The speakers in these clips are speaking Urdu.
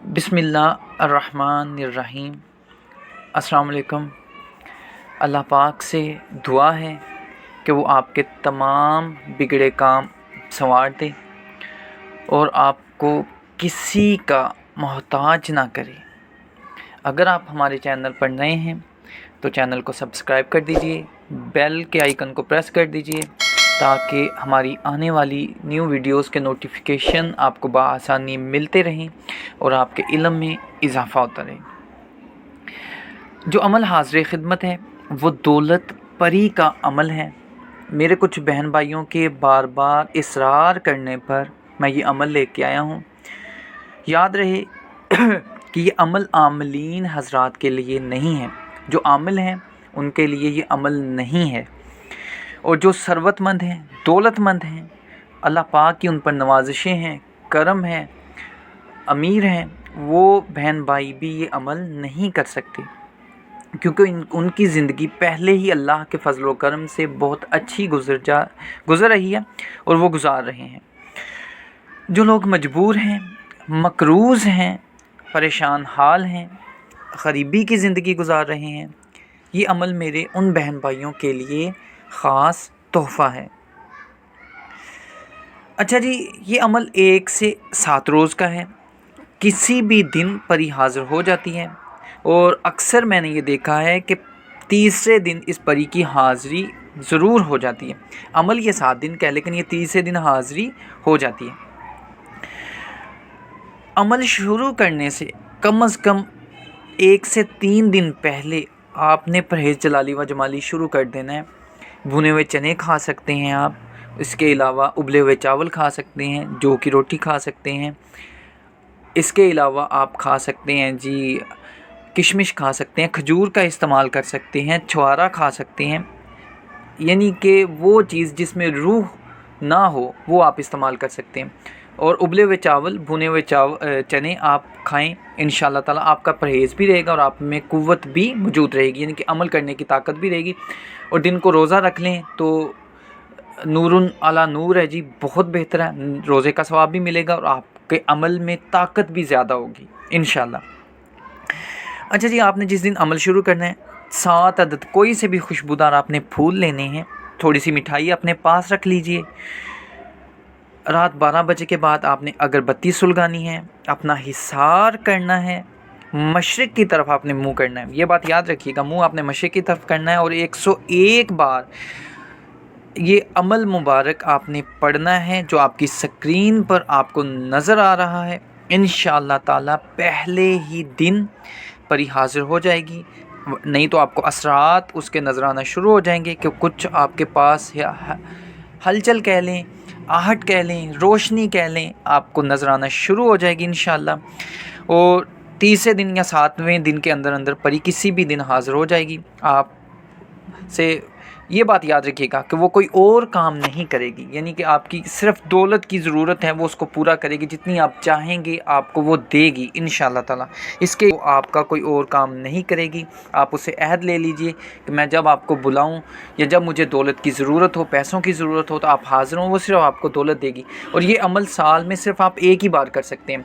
بسم اللہ الرحمن الرحیم۔ السلام علیکم۔ اللہ پاک سے دعا ہے کہ وہ آپ کے تمام بگڑے کام سنوار دے اور آپ کو کسی کا محتاج نہ کرے۔ اگر آپ ہمارے چینل پر نئے ہیں تو چینل کو سبسکرائب کر دیجئے، بیل کے آئیکن کو پریس کر دیجئے تاکہ ہماری آنے والی نیو ویڈیوز کے نوٹیفیکیشن آپ کو بآسانی ملتے رہیں اور آپ کے علم میں اضافہ ہوتا رہے۔ جو عمل حاضر خدمت ہے وہ دولت پری کا عمل ہے۔ میرے کچھ بہن بھائیوں کے بار بار اصرار کرنے پر میں یہ عمل لے کے آیا ہوں۔ یاد رہے کہ یہ عمل عاملین حضرات کے لیے نہیں ہے، جو عامل ہیں ان کے لیے یہ عمل نہیں ہے، اور جو ثروت مند ہیں، دولت مند ہیں، اللہ پاک کی ان پر نوازشیں ہیں، کرم ہے، امیر ہیں، وہ بہن بھائی بھی یہ عمل نہیں کر سکتے، کیونکہ ان کی زندگی پہلے ہی اللہ کے فضل و کرم سے بہت اچھی گزر رہی ہے اور وہ گزار رہے ہیں۔ جو لوگ مجبور ہیں، مقروض ہیں، پریشان حال ہیں، غریبی کی زندگی گزار رہے ہیں، یہ عمل میرے ان بہن بھائیوں کے لیے خاص تحفہ ہے۔ اچھا جی، یہ عمل 1 سے 7 روز کا ہے، کسی بھی دن پری حاضر ہو جاتی ہے، اور اکثر میں نے یہ دیکھا ہے کہ تیسرے دن اس پری کی حاضری ضرور ہو جاتی ہے۔ عمل یہ 7 دن کا ہے لیکن یہ تیسرے دن حاضری ہو جاتی ہے۔ عمل شروع کرنے سے کم از کم 1 سے 3 دن پہلے آپ نے پرہیز جلالی و جمالی شروع کر دینا ہے۔ بھنے ہوئے چنے کھا سکتے ہیں آپ، اس کے علاوہ ابلے ہوئے چاول کھا سکتے ہیں، جو کی روٹی کھا سکتے ہیں، اس کے علاوہ آپ کھا سکتے ہیں کشمش کھا سکتے ہیں، کھجور کا استعمال کر سکتے ہیں، چھوارا کھا سکتے ہیں، یعنی کہ وہ چیز جس میں روح نہ ہو وہ آپ استعمال کر سکتے ہیں، اور ابلے ہوئے چاول، بھنے ہوئے چنے آپ کھائیں، انشاءاللہ تعالی آپ کا پرہیز بھی رہے گا اور آپ میں قوت بھی موجود رہے گی، یعنی کہ عمل کرنے کی طاقت بھی رہے گی۔ اور دن کو روزہ رکھ لیں تو نور علی نور ہے جی، بہت بہتر ہے، روزے کا ثواب بھی ملے گا اور آپ کے عمل میں طاقت بھی زیادہ ہوگی انشاءاللہ۔ اچھا جی، آپ نے جس دن عمل شروع کرنا ہے 7 عدد کوئی سے بھی خوشبودار آپ نے پھول لینے ہیں، تھوڑی سی مٹھائی اپنے پاس رکھ لیجئے۔ رات 12 بجے کے بعد آپ نے اگربتی سلگانی ہے، اپنا حصار کرنا ہے، مشرق کی طرف آپ نے منہ کرنا ہے، یہ بات یاد رکھیے گا، منہ آپ نے مشرق کی طرف کرنا ہے، اور 101 بار یہ عمل مبارک آپ نے پڑھنا ہے جو آپ کی سکرین پر آپ کو نظر آ رہا ہے۔ انشاءاللہ تعالی پہلے ہی دن پری حاضر ہو جائے گی، نہیں تو آپ کو اثرات اس کے نظر آنا شروع ہو جائیں گے کہ کچھ آپ کے پاس ہلچل کہہ لیں، آہٹ کہہ لیں، روشنی کہہ لیں، آپ کو نظر آنا شروع ہو جائے گی انشاءاللہ۔ اور تیسرے دن یا 7ویں دن کے اندر اندر پری کسی بھی دن حاضر ہو جائے گی۔ آپ سے یہ بات یاد رکھیے گا کہ وہ کوئی اور کام نہیں کرے گی، یعنی کہ آپ کی صرف دولت کی ضرورت ہے، وہ اس کو پورا کرے گی، جتنی آپ چاہیں گے آپ کو وہ دے گی انشاءاللہ تعالی۔ اس کے آپ کا کوئی اور کام نہیں کرے گی۔ آپ اسے عہد لے لیجئے کہ میں جب آپ کو بلاؤں یا جب مجھے دولت کی ضرورت ہو، پیسوں کی ضرورت ہو تو آپ حاضر ہوں، وہ صرف آپ کو دولت دے گی۔ اور یہ عمل سال میں صرف آپ ایک ہی بار کر سکتے ہیں،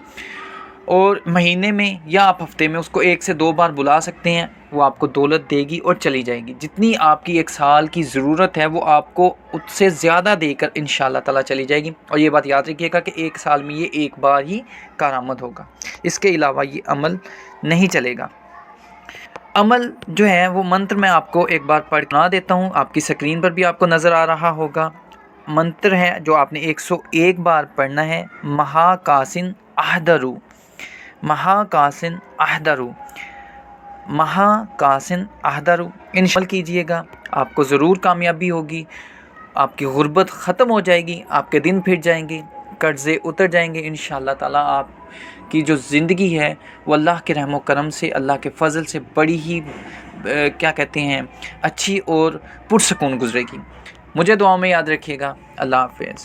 اور مہینے میں یا آپ ہفتے میں اس کو 1 سے 2 بار بلا سکتے ہیں، وہ آپ کو دولت دے گی اور چلی جائے گی۔ جتنی آپ کی 1 سال کی ضرورت ہے وہ آپ کو اس سے زیادہ دے کر انشاءاللہ تعالی چلی جائے گی۔ اور یہ بات یاد رکھیے گا کہ 1 سال میں یہ 1 بار ہی کارآمد ہوگا، اس کے علاوہ یہ عمل نہیں چلے گا۔ عمل جو ہے وہ منتر میں آپ کو ایک بار پڑھ سنا دیتا ہوں، آپ کی سکرین پر بھی آپ کو نظر آ رہا ہوگا۔ منتر ہے جو آپ نے 101 بار پڑھنا ہے، مہا کاسن احدرو، مہا کاسن احدرو، مہا کاسن احدرو۔ انشاءاللہ کیجئے گا، آپ کو ضرور کامیابی ہوگی، آپ کی غربت ختم ہو جائے گی، آپ کے دن پھر جائیں گے، قرضے اتر جائیں گے انشاءاللہ تعالی۔ آپ کی جو زندگی ہے وہ اللہ کے رحم و کرم سے، اللہ کے فضل سے بڑی ہی اچھی اور پرسکون گزرے گی۔ مجھے دعاؤں میں یاد رکھیے گا۔ اللہ حافظ۔